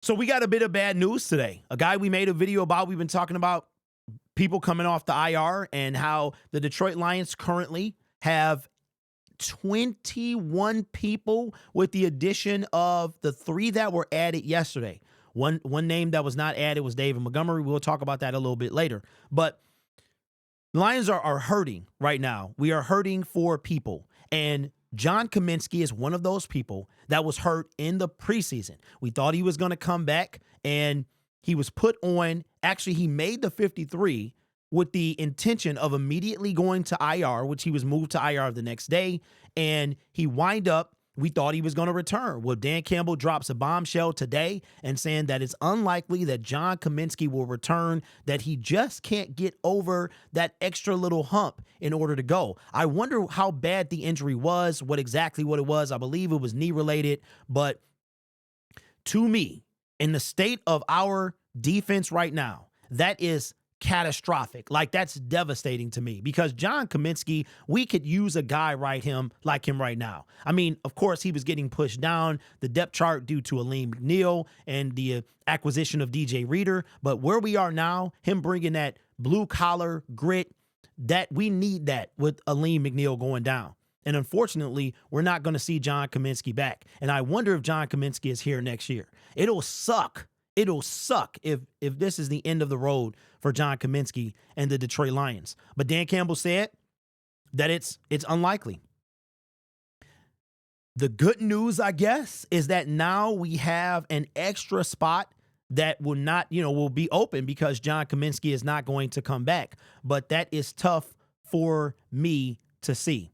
So we got a bit of bad news today. A guy we made a video about, we've been talking about people coming off the IR and how the Detroit Lions currently have 21 people with the addition of the 3 that were added yesterday. One name that was not added was David Montgomery. We'll talk about that a little bit later. But Lions are hurting right now. We are hurting for people. And John Cominsky is one of those people that was hurt in the preseason. We thought he was going to come back, and he was put on. Actually, he made the 53 with the intention of immediately going to IR, which he was moved to IR the next day, and he wind up, we thought he was going to return. Well, Dan Campbell drops a bombshell today and saying that it's unlikely that John Cominsky will return, that he just can't get over that extra little hump in order to go. I wonder how bad the injury was, what it was. I believe it was knee-related, but to me, in the state of our defense right now, that is catastrophic. Like, that's devastating to me, because John Cominsky, we could use a guy like him right now. I mean, of course, he was getting pushed down the depth chart due to Aleem McNeil and the acquisition of DJ Reader. But where we are now, him bringing that blue collar grit, that we need that with Aleem McNeil going down. And unfortunately, we're not going to see John Cominsky back. And I wonder if John Cominsky is here next year. It'll suck. It'll suck if this is the end of the road for John Cominsky and the Detroit Lions. But Dan Campbell said that it's unlikely. The good news, I guess, is that now we have an extra spot that will be open because John Cominsky is not going to come back. But that is tough for me to see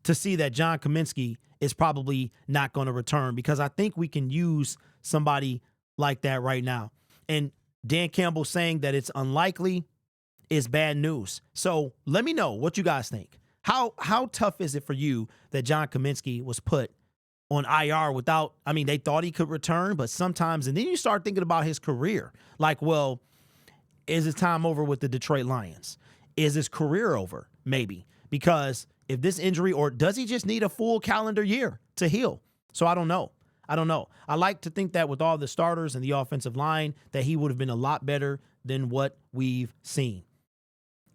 that John Cominsky is probably not going to return, because I think we can use somebody like that right now. And Dan Campbell saying that it's unlikely is bad news. So let me know what you guys think. How tough is it for you that John Cominsky was put on IR without, they thought he could return, but sometimes, and then you start thinking about his career. Like, well, is his time over with the Detroit Lions? Is his career over? Maybe. Because if this injury, or does he just need a full calendar year to heal? So I don't know. I like to think that with all the starters and the offensive line, that he would have been a lot better than what we've seen.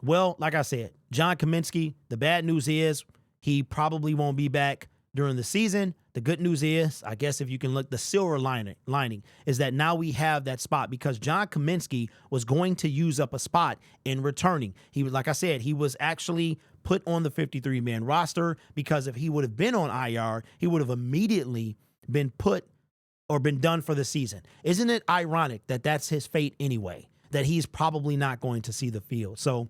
Well, like I said, John Cominsky, the bad news is he probably won't be back during the season. The good news is, I guess if you can look, the silver lining is that now we have that spot, because John Cominsky was going to use up a spot in returning. He was, like I said, he was actually put on the 53-man roster, because if he would have been on IR, he would have immediately been done for the season. Isn't it ironic that that's his fate anyway, that he's probably not going to see the field? So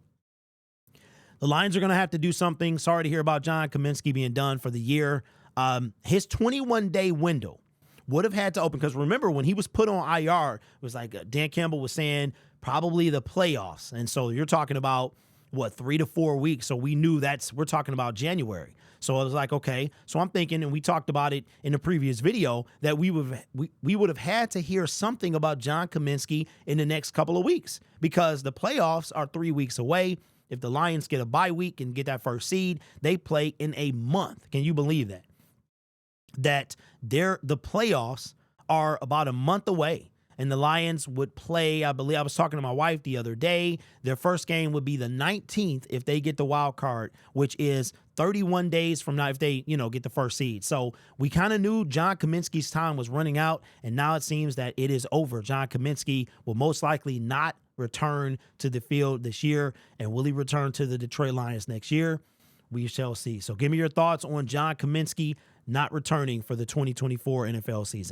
the Lions are going to have to do something. Sorry to hear about John Cominsky being done for the year. His 21-day window would have had to open, because remember, when he was put on IR, it was like Dan Campbell was saying probably the playoffs. And so you're talking about, 3 to 4 weeks. So we knew we're talking about January. So I was like, okay. So I'm thinking, and we talked about it in the previous video, that we would have had to hear something about John Cominsky in the next couple of weeks, because the playoffs are 3 weeks away. If the Lions get a bye week and get that first seed, they play in a month. Can you believe that? That the playoffs are about a month away. And the Lions would play, I believe, I was talking to my wife the other day, their first game would be the 19th if they get the wild card, which is 31 days from now if they, get the first seed. So we kind of knew John Cominsky's time was running out, and now it seems that it is over. John Cominsky will most likely not return to the field this year. And will he return to the Detroit Lions next year? We shall see. So give me your thoughts on John Cominsky not returning for the 2024 NFL season.